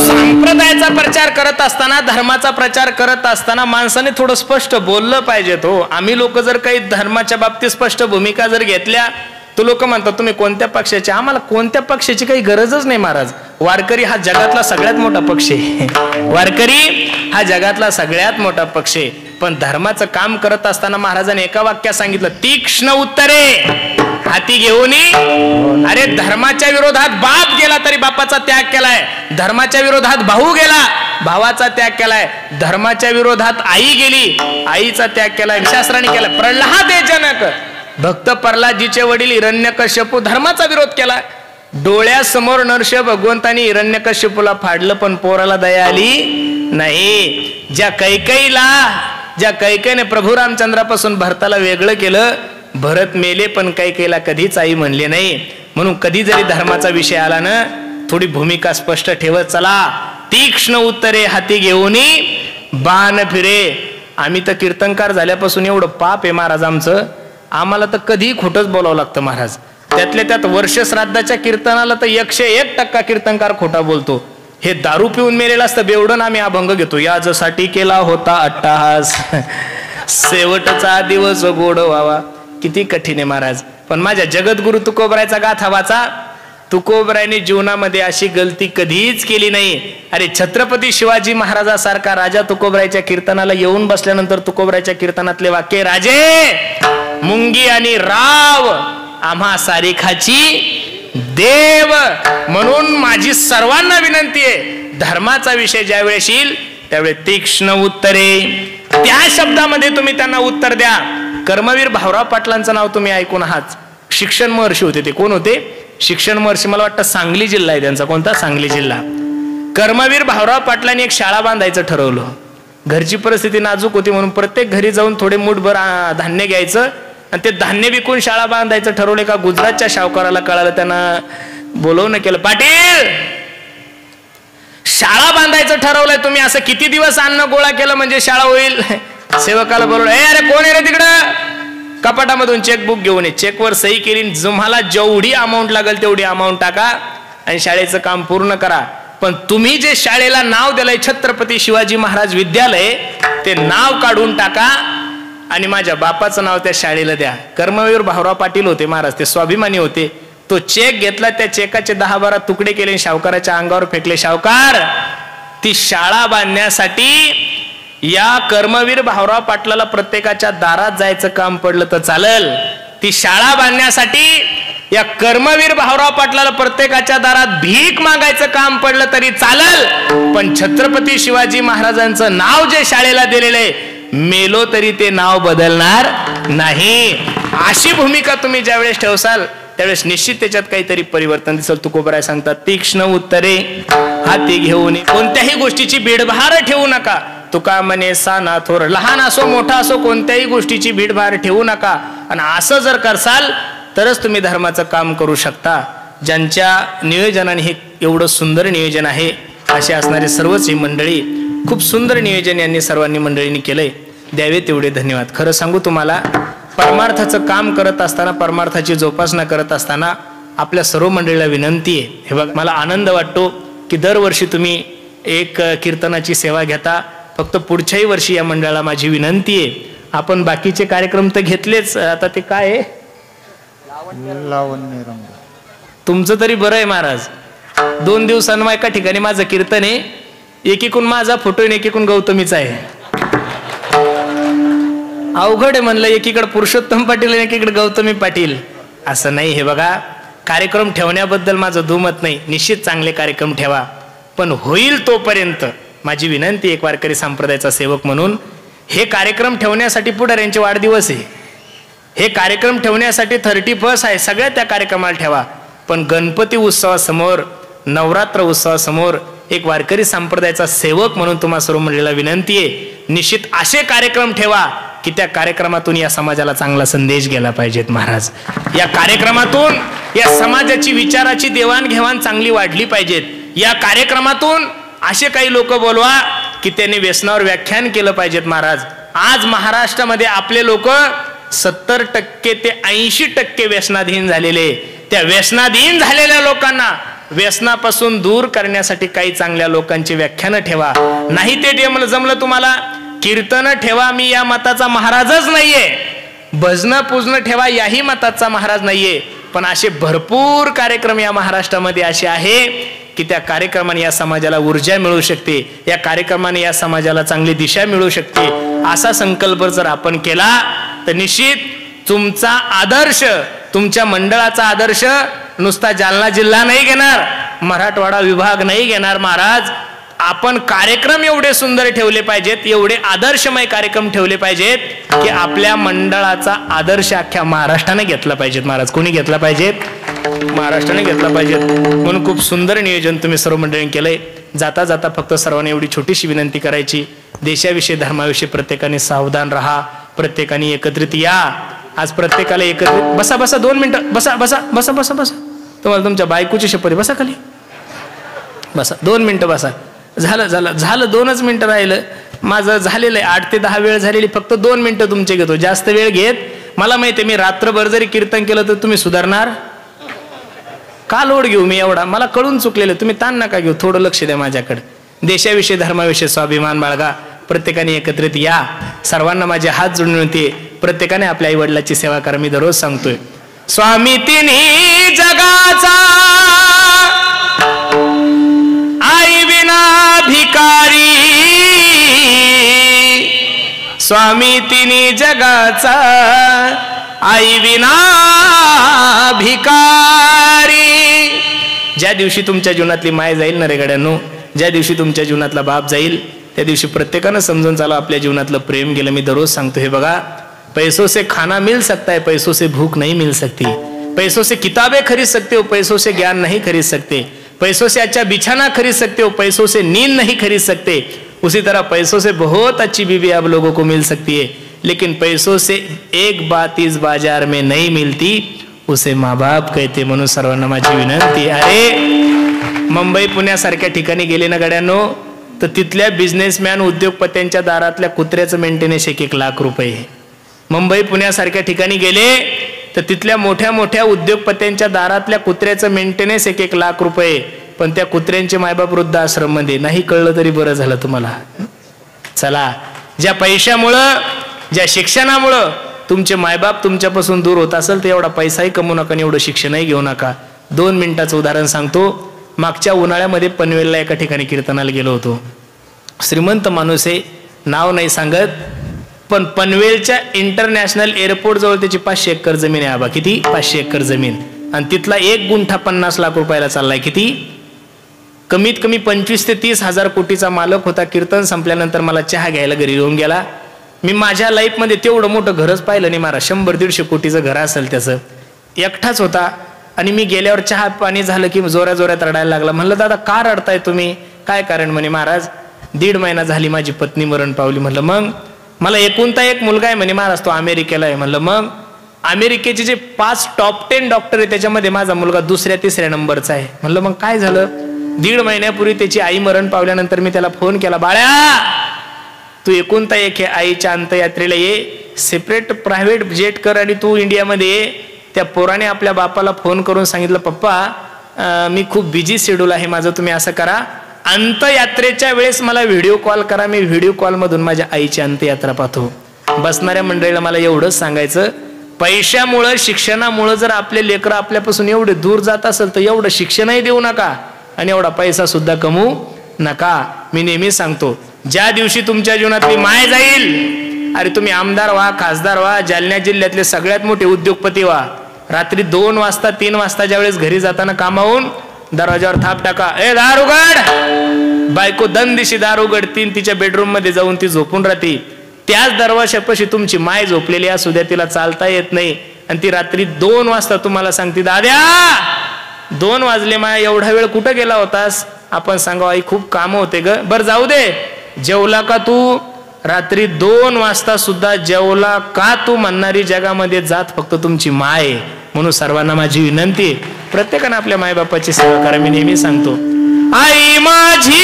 संप्रदायाचा प्रचार करत असताना, धर्माचा प्रचार करत असताना माणसाने थोडं स्पष्ट बोललं पाहिजे. तो आम्ही लोक जर काही धर्माच्या बाबतीत स्पष्ट भूमिका जर घेतल्या तो लोक म्हणतात तुम्ही कोणत्या पक्षाचे. आम्हाला कोणत्या पक्षाची काही गरजच नाही महाराज. वारकरी हा जगातला सगळ्यात मोठा पक्ष आहे. वारकरी हा जगातला सगळ्यात मोठा पक्ष आहे. पण धर्माचं काम करत असताना महाराजांनी एका वाक्यात सांगितलं, तीक्ष्ण उत्तरे हाती घेऊन. अरे धर्माच्या विरोधात बाप गेला तरी बापाचा त्याग केलाय, धर्माच्या विरोधात भाऊ गेला भावाचा त्याग केलाय, धर्माच्या विरोधात आई गेली आईचा त्याग केलाय, शास्त्राने केलाय. प्रल्हाद जनक भक्त प्रल्हादजीचे वडील हिरण्यकश्यपू धर्माचा विरोध केला. डोळ्यासमोर नरश भगवंतानी हिरण्यकश्यपूला फाडलं पण पोराला दया आली नाही. ज्या कैकेयीने प्रभू रामचंद्रापासून भरताला वेगळं केलं, भरत मेले पण कैकेयीला कधीच आई म्हणले नाही. म्हणून कधी जरी धर्माचा विषय आला ना, थोडी भूमिका स्पष्ट ठेवत चला. तीक्ष्ण उत्तरे हाती घेऊन बाण फिरे. आम्ही तर कीर्तनकार झाल्यापासून एवढं पाप आहे महाराज आमचं, आम्हाला तर कधी खोटंच बोलावं लागतं महाराज. त्यातल्या त्यात वर्ष श्राद्धाच्या कीर्तनाला तर 101% कीर्तनकार खोटा बोलतो. हे दारू पिऊन मेलेलं असतं बेवडून आम्ही अभंग घेतो. यासाठी केला होता अट्टहास, शेवटचा दिवस गोड व्हावा. किती कठीण आहे महाराज. पण माझ्या जगद्गुरु तुकोबरायचा गाथा वाचा. तुकोबरायने जीवनामध्ये अशी गलती कधीच केली नाही. अरे छत्रपती शिवाजी महाराजासारखा राजा तुकोबरायच्या कीर्तनाला येऊन बसल्यानंतर तुकोबरायच्या कीर्तनातले वाक्य, राजे मुंगी आणि राव आम्हा सारिखाची देव. म्हणून माझी सर्वांना विनंती आहे, धर्माचा विषय ज्यावेळेस येईल त्यावेळेस तीक्ष्ण उत्तरे, त्या शब्दामध्ये तुम्ही त्यांना उत्तर द्या. कर्मवीर भाऊराव पाटलांचं नाव तुम्ही ऐकून आहात. शिक्षण महर्षी होते ते. कोण होते? शिक्षण महर्षी. मला वाटतं सांगली जिल्हा आहे त्यांचा. कोणता? सांगली जिल्हा. कर्मवीर भाऊराव पाटलांनी एक शाळा बांधायचं ठरवलं. घरची परिस्थिती नाजूक होती म्हणून प्रत्येक घरी जाऊन थोडे मूठभर धान्य घ्यायचं आणि ते धान्य विकून शाळा बांधायचं ठरवलं. का गुजरातच्या सावकाराला कळालं, त्यांना बोलवणं केलं. पाटील शाळा बांधायचं ठरवलंय तुम्ही, असं किती दिवस अन्न गोळा केलं म्हणजे शाळा होईल? सेवकाला बोलवलं, अरे कोण आहे रे तिकडं? कपाटामधून चेकबुक घेऊन ये, चेकवर सही केली, तुम्हाला जेवढी अमाऊंट लागेल तेवढी अमाऊंट टाका आणि शाळेचं काम पूर्ण करा. पण तुम्ही जे शाळेला नाव दिलंय छत्रपती शिवाजी महाराज विद्यालय, ते नाव काढून टाका आणि माझ्या बापाचं नाव त्या शाळेला द्या. कर्मवीर भाऊराव पाटील होते महाराज, ते स्वाभिमानी होते. तो चेक घेतला, त्या चेकाचे 10-12 तुकडे केले, सावकाराच्या अंगावर फेकले. सावकार, ती शाळा बांधण्यासाठी या कर्मवीर भाऊराव पाटलाला प्रत्येकाच्या दारात जायचं काम पडलं तर चालेल. ती शाळा बांधण्यासाठी या कर्मवीर भाऊराव पाटलाला प्रत्येकाच्या दारात भीक मागायचं काम पडलं तरी चालेल. पण छत्रपती शिवाजी महाराजांचं नाव जे शाळेला दिलेलं आहे, मेलो तरी ते नाव बदलणार नाही. अशी भूमिका तुम्ही ज्यावेळेस ठेवसाल त्यावेळेस निश्चित त्याच्यात काहीतरी परिवर्तन दिसेल. तुकोबराय सांगतात, तीक्ष्ण उत्तरे हाती घेऊन कोणत्याही गोष्टीची भीडभार ठेवू नका. तुका म्हणे साना थोर, लहान असो मोठा असो कोणत्याही गोष्टीची भीडभार ठेवू नका. आणि असं जर करसाल तरच तुम्ही धर्माचं काम करू शकता. ज्यांच्या नियोजनाने हे एवढं सुंदर नियोजन आहे असे असणारे सर्वच ही मंडळी, खूप सुंदर नियोजन यांनी सर्वांनी मंडळींनी केलंय. द्यावे तेवढे धन्यवाद. खरं सांगू तुम्हाला, परमार्थाचं काम करत असताना, परमार्थाची जोपासना करत असताना आपल्या सर्व मंडळीला विनंती आहे. हे बघ, मला आनंद वाटतो की दरवर्षी तुम्ही एक कीर्तनाची सेवा घेता. फक्त पुढच्याही वर्षी या मंडळाला माझी विनंती आहे, आपण बाकीचे कार्यक्रम तर घेतलेच, आता ते काय आहे, लावण्य रंग, तुमचं तरी बरं आहे महाराज. 2 दिवसांना एका ठिकाणी माझं कीर्तन आहे, एकीकडून माझा फोटो आहे, एकीकडून गौतमीचा आहे. अवघड आहे म्हणलं, एकीकडे पुरुषोत्तम पाटील आणि एकीकडे गौतमी पाटील. असं नाही. हे बघा, कार्यक्रम ठेवण्याबद्दल माझं दुमत नाही, निश्चित चांगले कार्यक्रम ठेवा. पण होईल तोपर्यंत माझी विनंती, एक वारकरी संप्रदायाचा सेवक म्हणून, हे कार्यक्रम ठेवण्यासाठी पुढाऱ्यांचे वाढदिवस आहे, हे कार्यक्रम ठेवण्यासाठी 31 आहे, सगळ्या त्या कार्यक्रमाला ठेवा. पण गणपती उत्सवासमोर, नवरात्र उत्सवासमोर एक वारकरी संप्रदायाचा सेवक म्हणून तुम्हा सर्व मंडळीला विनंती आहे, निश्चित असे कार्यक्रम ठेवा की त्या कार्यक्रमातून या समाजाला चांगला संदेश गेला पाहिजेत महाराज. या कार्यक्रमातून या समाजाची विचाराची देवाणघेवाण चांगली वाढली पाहिजेत. या कार्यक्रमातून असे काही लोक बोलवा की त्यांनी व्यसनावर व्याख्यान केलं पाहिजेत महाराज. आज महाराष्ट्रामध्ये आपले लोक 70% ते 80% व्यसनाधीन झालेले. त्या व्यसनाधीन झालेल्या लोकांना व्यसनापासून दूर करण्यासाठी काही चांगल्या लोकांची व्याख्यानं ठेवा. नाही ते जमलं तुम्हाला कीर्तन ठेवा, मी या मताचा महाराजच नाहीये. भजन पूजन ठेवा, याही मताचा महाराज नाहीये. पण असे भरपूर कार्यक्रम या महाराष्ट्रामध्ये असे आहे की त्या कार्यक्रमाने या समाजाला ऊर्जा मिळू शकते, या कार्यक्रमाने या समाजाला चांगली दिशा मिळू शकते. असा संकल्प जर आपण केला तर निश्चित तुमचा आदर्श, तुमच्या मंडळाचा आदर्श नुसता जालना जिल्हा नाही घेणार, मराठवाडा विभाग नाही घेणार महाराज. आपण कार्यक्रम एवढे सुंदर ठेवले पाहिजेत, एवढे आदर्शमय कार्यक्रम ठेवले पाहिजेत की आपल्या मंडळाचा आदर्श अख्ख्या महाराष्ट्राने घेतला पाहिजेत महाराज. कोणी घेतला पाहिजेत? महाराष्ट्राने घेतला पाहिजेत. म्हणून खूप सुंदर नियोजन तुम्ही सर्व मंडळींनी केलंय. जाता जाता फक्त सर्वांनी एवढी छोटीशी विनंती करायची, देशाविषयी धर्माविषयी प्रत्येकाने सावधान राहा, प्रत्येकाने एकत्रित या. आज प्रत्येकाला एकत्रित बसा. 2 मिनिटं बसा. तुम्हाला तुमच्या बायकोची शपथ, बसा खाली, बसा. 2 मिनिटं बसा. झालं 2च मिनिटं राहिलं. माझं झालेलं आहे 8 ते 10 वेळ झालेली, फक्त 2 मिनिटं तुमचे घेतो, जास्त वेळ घेत. मला माहिती आहे मी रात्रभर जरी कीर्तन केलं तर तुम्ही सुधारणार का? लोड घेऊ मी एवढा? मला कळून चुकलेलं, तुम्ही ताण नका घेऊ, थोडं लक्ष द्या माझ्याकडे. देशाविषयी धर्माविषयी स्वाभिमान बाळगा, प्रत्येकाने एकत्रित या. सर्वांना माझे हात जोडून विनंती आहे, प्रत्येकाने आपल्या आई वडिलांची सेवा करा. मी दररोज सांगतोय, स्वामी तिन्ही जगाचा आई विना भिकारी, स्वामी तिन्ही जगाचा आई विना भिकारी. ज्या दिवशी तुमच्या जीवनातली माय जाईल ना रे गड्यांनो, ज्या दिवशी तुमच्या जीवनातला बाप जाईल, त्या दिवशी प्रत्येकानं समजून चाला आपल्या जीवनातलं प्रेम गेलं. मी दररोज सांगतो, हे बघा, पैसों से खाना मिल सकता है, पैसों से भूख नहीं मिल सकती. पैसों से किताबें खरीद सकते हो, पैसों से ज्ञान नहीं खरीद सकते. पैसों से अच्छा बिछाना खरीद सकते हो, पैसों से नींद नहीं खरीद सकते. उसी तरह पैसों से बहुत अच्छी बीवी आप लोगों को मिल सकती है, लेकिन पैसों से एक बात इस बाजार में नहीं मिलती, उसे माँ बाप कहते. म्हणून सर्वांना माझी विनंती. अरे मुंबई पुण्यासारख्या ठिकाणी गेले ना गड्यांनो, तर तिथल्या बिझनेसमॅन उद्योगपत्यांच्या दारातल्या कुत्र्याचं मेंटेनन्स 1 लाख रुपये. मुंबई पुण्यासारख्या ठिकाणी गेले तर तिथल्या मोठ्या मोठ्या उद्योगपत्यांच्या दारातल्या कुत्र्याचं मेंटेनन्स 1 लाख रुपये. पण त्या कुत्र्यांचे मायबाप वृद्धाश्रम मध्ये नाही. कळलं तरी बरं झालं तुम्हाला. चला, ज्या पैशामुळं, ज्या शिक्षणामुळं तुमचे मायबाप तुमच्यापासून दूर होत असेल तर एवढा पैसाही कमवू नका आणि एवढं शिक्षणही घेऊ नका. 2 मिनिटाचं उदाहरण सांगतो. मागच्या उन्हाळ्यामध्ये पनवेलला एका ठिकाणी कीर्तनाला गेलो होतो. श्रीमंत माणूस आहे, नाव नाही सांगत, पण पनवेलच्या इंटरनॅशनल एअरपोर्ट जवळ त्याची 500 एकर जमीन आहे. आबा किती? 500 एकर जमीन. आणि तिथला 1 गुंठा 50 लाख रुपयाला चाललाय. किती? कमीत कमी 25 ते 30 हजार कोटीचा मालक होता. कीर्तन संपल्यानंतर मला चहा घ्यायला घरी येऊन गेला. मी माझ्या लाईफमध्ये तेवढं मोठं घरच पाहिलं नाही. मला 100-150 कोटीचं घर असेल त्याचं. एकटाच होता. आणि मी गेल्यावर चहा पाणी झालं की जोऱ्या जोऱ्यात रडायला लागला. म्हणलं दादा का रडताय तुम्ही? काय कारण? म्हणे महाराज 1.5 महिना झाली माझी पत्नी मरण पावली. म्हणलं मग? मला एकुलता एक मुलगा आहे म्हणे महाराज, तो अमेरिकेला आहे. म्हणलं मग? अमेरिकेचे जे 5 टॉप 10 डॉक्टर आहे त्याच्यामध्ये माझा मुलगा 2ऱ्या-3ऱ्या नंबरचा आहे. म्हणलं मग काय झालं? 1.5 महिन्यापूर्वी त्याची आई मरण पावल्यानंतर मी त्याला फोन केला, बाळ्या तू एकुलता एक आहे, आईच्या अंत्ययात्रेला ये, सेपरेट प्रायव्हेट जेट कर आणि तू इंडियामध्ये ये. त्या पोराने आपल्या बापाला फोन करून सांगितलं, पप्पा मी खूप बिझी शेड्यूल आहे माझं, तुम्ही असं करा, अंत्ययात्रेच्या वेळेस मला व्हिडिओ कॉल करा, मी व्हिडिओ कॉल मधून माझ्या आईची अंत्ययात्रा पाहतो. बसणाऱ्या मंडळीला मला एवढंच सांगायचं, पैशामुळं शिक्षणामुळं जर आपले लेकरं आपल्यापासून एवढे दूर जात असेल तर एवढं शिक्षणही देऊ नका आणि एवढा पैसा सुद्धा कमवू नका. मी नेहमी सांगतो, ज्या दिवशी तुमच्या जीवनातली माय जाईल, अरे तुम्ही आमदार व्हा, खासदार व्हा, जालना जिल्ह्यातले सगळ्यात मोठे उद्योगपती व्हा, रात्री 2 वाजता 3 वाजता ज्यावेळेस घरी जाताना कामावून दरवाजावर थाप टाका, ए दार उघड. बायको दंदिशी दार उघडतीन, तिच्या बेडरूम मध्ये जाऊन ती झोपून राहते. त्याच दरवाजापाशी तुमची माय झोपलेली असू द्या, तिला चालता येत नाही आणि ती रात्री 2 वाजता तुम्हाला सांगते, दाद्या 2 वाजले, माय एवढा वेळ कुठं गेला होतास? आपण सांगा, आई खूप काम होते ग. बरं जाऊ दे, जेवला का तू? रात्री 2 वाजता सुद्धा जेवला का तू म्हणणारी जगामध्ये जात फक्त तुमची माय. म्हणून सर्वांना माझी विनंती, प्रत्येकाने आपल्या मायबापाची सेवा करा. मी नेहमी सांगतो, आई माझी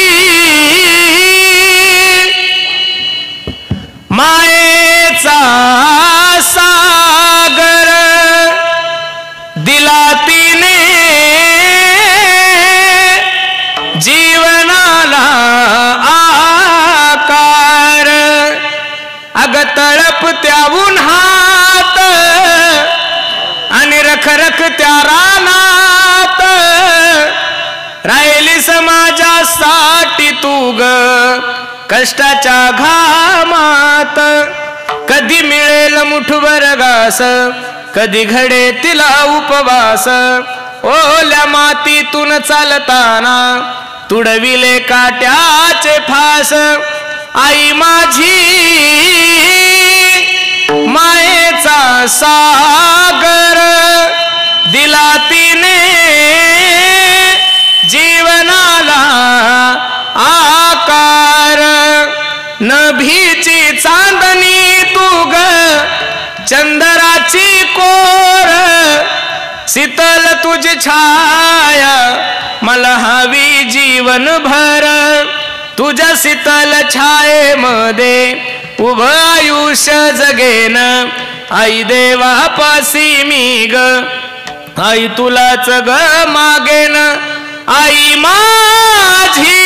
माय फिरत्या रानात राहिली समाजासाठी तू ग कष्टाच्या घामात. कधी मिळेल मुठभर घास, कधी घडे तिला उपवास. ओल्या मातीतून चालताना तुडविले काट्याचे फास. आई माझी मायेचा सागर दिला तिने जीवनाला आकार. नभीची चांदणी तू ग चंद्राची कोर. शीतल तुझी छाया मला हवी जीवनभर. तुझ्या शीतल छायेमध्ये उभं आयुष्य जगेन. आई देवापासी मी ग आई तुलाच ग मागेन. आई माझी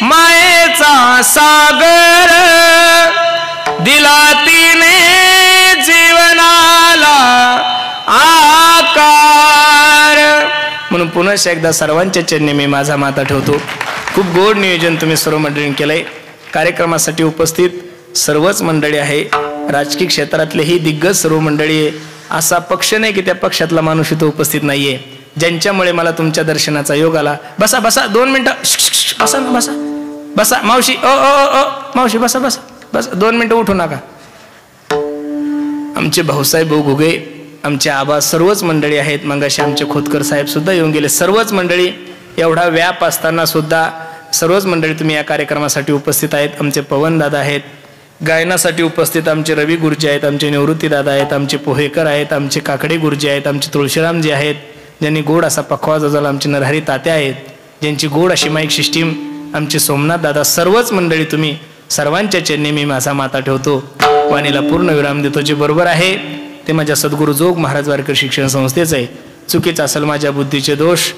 मायेचा सागर दिला तिने जीवनाला आकार. म्हणून पुन्हा एकदा सर्वांच्या चरणी मी माझा माथा ठेवतो. खूप गोड नियोजन तुम्ही सर्व मंडळींनी केलंय. कार्यक्रमासाठी उपस्थित सर्वच मंडळी आहे. राजकीय क्षेत्रातलेही दिग्गज सर्व मंडळी आहे. असा पक्ष नाही की त्या पक्षातला माणूस इथं उपस्थित नाहीये, ज्यांच्यामुळे मला तुमच्या दर्शनाचा योग आला. बसा बसा 2 मिनिटं. बसा ना बसा बसा. मावशी ओ ओ ओ मावशी बसा बसा बसा 2 मिनिटं उठू नका. आमचे भाऊसाहेब भाऊ घुगे, आमचे आबा, सर्वच मंडळी आहेत. मगाशी आमचे खोतकर साहेब सुद्धा येऊन गेले. सर्वच मंडळी, एवढा व्याप असताना सुद्धा सर्वच मंडळी तुम्ही या कार्यक्रमासाठी उपस्थित आहेत. आमचे पवन दादा आहेत. गायनासाठी उपस्थित आमचे रवी गुरुजी आहेत. आमचे निवृत्ती दादा आहेत. आमचे पोहेकर आहेत. आमचे काकडे गुरुजी आहेत. आमचे तुळशीरामजी आहेत, ज्यांनी गोड असा पखवा जाजवला. आमचे नरहरी तात्या आहेत, ज्यांची गोड अशी माईक सिस्टीम. आमचे सोमनाथ दादा. सर्वच मंडळी तुम्ही सर्वांच्या चरणी मी माझा माथा ठेवतो. वाणीला पूर्ण विराम देतो. जे बरोबर आहे ते माझ्या सद्गुरू जोग महाराज वारकरी शिक्षण संस्थेचं आहे. चुकीचं असेल माझ्या बुद्धीचे दोष.